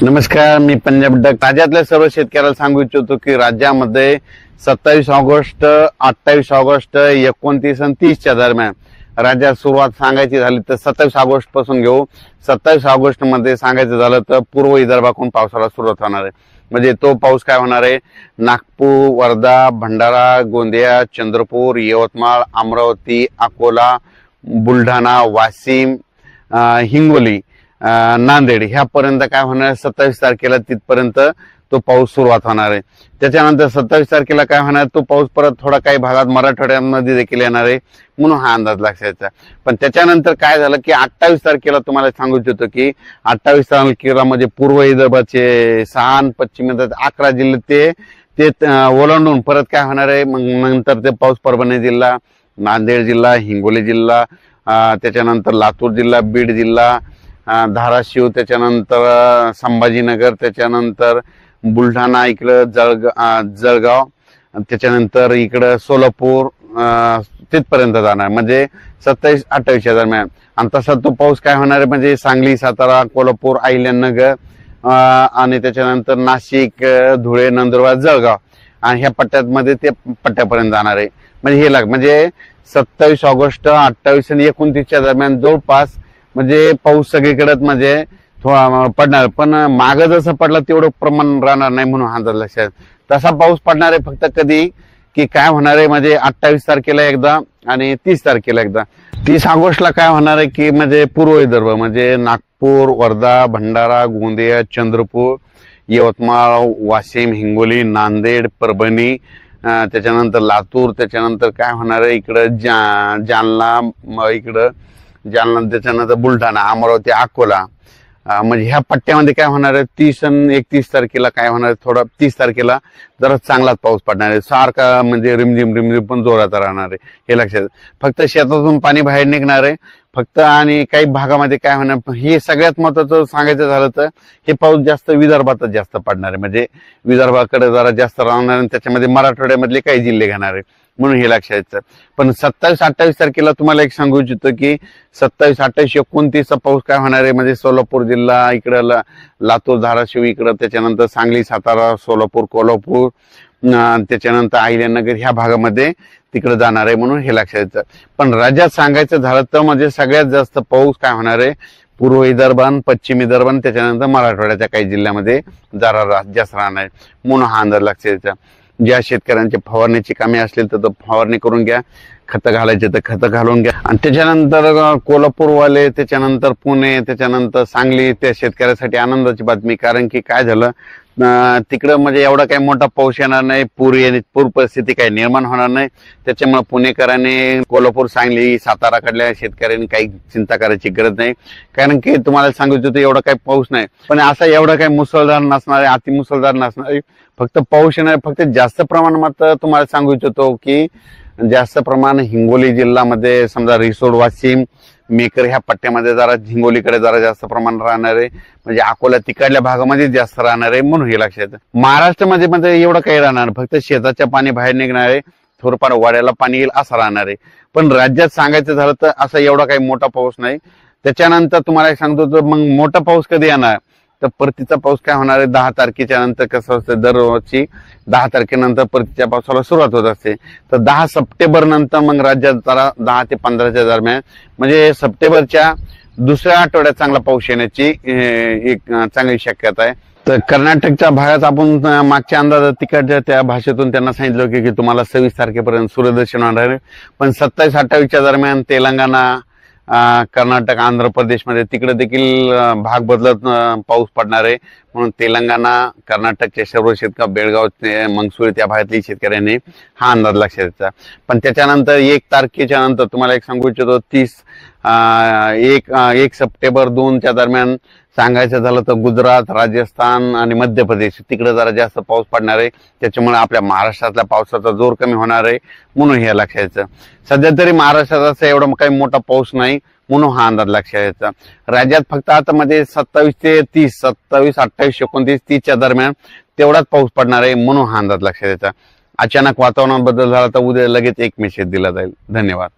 नमस्कार, मी पंजाब डक राज्यातल्या सर्व शेतकऱ्याला सांगू इच्छितो की राज्यामध्ये 27 ऑगस्ट, 28 ऑगस्ट, 29 आणि 30च्या दरम्यान राज्यात सुरुवात सांगायची झाली तर 27 ऑगस्ट पासून घेऊ. 27 ऑगस्ट मध्ये सांगायचं झालं तर पूर्व विदर्भाकडून पावसाला सुरुवात होणार आहे. म्हणजे तो पाऊस काय होणार आहे, नागपूर, वर्धा, भंडारा, गोंदिया, चंद्रपूर, यवतमाळ, अमरावती, अकोला, बुलढाणा, वाशिम, हिंगोली, नांदेड ह्यापर्यंत काय होणार, 27 तारखेला तिथपर्यंत तो पाऊस सुरुवात होणार आहे. त्याच्यानंतर 27 तारखेला काय होणार, तो पाऊस परत थोडा काही भागात मराठवाड्यामध्ये देखील येणार आहे, म्हणून हा अंदाज लक्षात. पण त्याच्यानंतर काय झालं की 28 तारखेला तुम्हाला सांगू इच्छितो की 28 तारखेला म्हणजे पूर्व विदर्भाचे 6 आणि पश्चिम विदर्भाचे 11 जिल्हे ते ओलांडून परत काय होणार आहे, मग नंतर ते पाऊस परभणी जिल्हा, नांदेड जिल्हा, हिंगोली जिल्हा, त्याच्यानंतर लातूर जिल्हा, बीड जिल्हा, धाराशिव, त्याच्यानंतर संभाजीनगर, त्याच्यानंतर बुलढाणा, इकडं जळगाव, त्याच्यानंतर इकडं सोलापूर तिथपर्यंत जाणार. म्हणजे 27-28 दरम्यान. आणि तसा तो पाऊस काय होणार आहे म्हणजे सांगली, सातारा, कोल्हापूर, अहिल्यानगर आणि त्याच्यानंतर नाशिक, धुळे, नंदुरबार, जळगाव आणि ह्या पट्ट्यामध्ये ते पट्ट्यापर्यंत जाणार आहे. म्हणजे हे म्हणजे 27 ऑगस्ट, 28 आणि 29च्या दरम्यान जवळपास म्हणजे पाऊस सगळीकडे म्हणजे थोडा पडणार, पण मागं जसं पडलं तेवढं प्रमाण राहणार नाही, म्हणून हा अंदाज लक्षात. तसा पाऊस पडणार आहे फक्त कधी की काय होणार आहे म्हणजे 28 तारखेला एकदा आणि 30 तारखेला एकदा. 30 ऑगस्टला काय होणार आहे की म्हणजे पूर्व विदर्भ म्हणजे नागपूर, वर्धा, भंडारा, गोंदिया, चंद्रपूर, यवतमाळ, वाशिम, हिंगोली, नांदेड, परभणी, त्याच्यानंतर लातूर, त्याच्यानंतर काय होणार आहे इकडं जालना, इकडं जालना, त्याच्यानंतर बुलढाणा, अमरावती, अकोला, म्हणजे ह्या पट्ट्यामध्ये काय होणार आहे 30 आणि 31 तारखेला काय होणार आहे, थोडा 30 तारखेला जरा चांगलाच पाऊस पडणार आहे, सारखा म्हणजे रिमझिम पण जोरात राहणार आहे, हे लक्षात. फक्त शेतातून पाणी बाहेर निघणार आहे फक्त. आणि काही भागामध्ये काय होणार, हे सगळ्यात महत्वाचं सांगायचं झालं तर हे पाऊस जास्त विदर्भातच जास्त पडणार आहे, म्हणजे विदर्भाकडे जरा जास्त राहणार आणि त्याच्यामध्ये मराठवाड्यामधले काही जिल्हे घेणार आहे, म्हणून हे लक्षात. पण 27-28 तारखेला तुम्हाला एक सांगू इच्छितो की 27, 28, 29चा पाऊस काय होणार आहे म्हणजे सोलापूर जिल्हा, इकडं लातूर, धाराशिव, इकडं त्याच्यानंतर सांगली, सातारा, सोलापूर, कोल्हापूर, त्याच्यानंतर अहिल्यानगर ह्या भागामध्ये तिकडे जाणार आहे, म्हणून हे लक्षात. पण राज्यात सांगायचं झालं तर म्हणजे सगळ्यात जास्त पाऊस काय होणार आहे पूर्व विदर्भ, पश्चिम विदर्भ, त्याच्यानंतर मराठवाड्याच्या काही जिल्ह्यामध्ये जरा जास्त राहणार आहे, म्हणून हा अंदाज लक्षात. ज्या शेतकऱ्यांची फवारणीची कामे असतील तर फवारणी करून घ्या, खतं घालायचे तर खतं घालून घ्या. आणि त्याच्यानंतर कोल्हापूरवाले, त्याच्यानंतर पुणे, त्याच्यानंतर सांगली, त्या शेतकऱ्यासाठी आनंदाची बातमी. कारण की काय झालं तिकडं म्हणजे एवढा काही मोठा पाऊस येणार नाही, पूर परिस्थिती काही निर्माण होणार नाही. त्याच्यामुळे पुणेकरांनी, कोल्हापूर, सांगली, साताराकडल्या शेतकऱ्यांनी काही चिंता करायची गरज नाही. कारण की तुम्हाला सांगू इच्छितो एवढा काही पाऊस नाही, पण असा एवढा काही मुसळधार नसणार आहे, अतिमुसळधार नसणार आहे, फक्त पाऊस येणार. फक्त जास्त प्रमाणात तुम्हाला सांगू इच्छितो की जास्त प्रमाण हिंगोली जिल्ह्यामध्ये समजा रिसोड, वाशिम, मेकर ह्या पट्ट्यामध्ये जरा हिंगोलीकडे जरा जास्त प्रमाण राहणार आहे, म्हणजे अकोला तिकडल्या भागामध्ये जास्त राहणार आहे, म्हणून हे लक्षात. महाराष्ट्रामध्ये म्हणजे एवढं काही राहणार, फक्त शेताच्या पाणी बाहेर निघणार आहे, थोडंफार वाड्याला पाणी येईल असं राहणार आहे. पण राज्यात सांगायचं झालं तर असं एवढा काही मोठा पाऊस नाही. त्याच्यानंतर तुम्हाला एक सांगतो तर मग मोठा पाऊस कधी येणार तर परतीचा पाऊस काय होणार आहे 10 तारखेच्या नंतर. कसं असतं दरवर्षी 10 तारखेनंतर परतीच्या पावसाला सुरुवात होत असते, तर 10 सप्टेंबर नंतर मग राज्यात जरा 10 ते 15च्या दरम्यान म्हणजे सप्टेंबरच्या दुसऱ्या आठवड्यात चांगला पाऊस येण्याची एक चांगली शक्यता आहे. तर कर्नाटकच्या भागात आपण मागच्या अंदाजात तिकडच्या त्या भाषेतून त्यांना सांगितलं की तुम्हाला 26 तारखेपर्यंत सूर्यदर्शन होणार आहे. पण 27-28च्या दरम्यान तेलंगणा, कर्नाटक, आंध्र प्रदेशमध्ये तिकडे देखील भाग बदलत पाऊस पडणार आहे, म्हणून तेलंगणा, कर्नाटकच्या सर्व शेतकरी, बेळगाव, मंगसुरी त्या भागातली शेतकऱ्यांनी हा अंदाज लक्षात द्यायचा. पण त्याच्यानंतर 1 तारखेच्या नंतर तुम्हाला एक सांगू इच्छितो 1 सप्टेंबर 2च्या दरम्यान सांगायचं झालं तर गुजरात, राजस्थान आणि मध्य प्रदेश तिकडे जरा जास्त पाऊस पडणार आहे. त्याच्यामुळे आपल्या महाराष्ट्रातल्या पावसाचा जोर कमी होणार आहे, म्हणून हे लक्षात. सध्या तरी महाराष्ट्रात असं एवढा काही मोठा पाऊस नाही, म्हणून हा अंदाज लक्षात घ्यायचा. राज्यात फक्त आता मध्ये 27 ते 30, 27, 28, 29, 30च्या दरम्यान तेवढाच पाऊस पडणार आहे, म्हणून हा अंदाज लक्षात घ्यायचा. अचानक वातावरणात बदल झाला तर उद्या लगेच एक मेसेज दिला जाईल. धन्यवाद.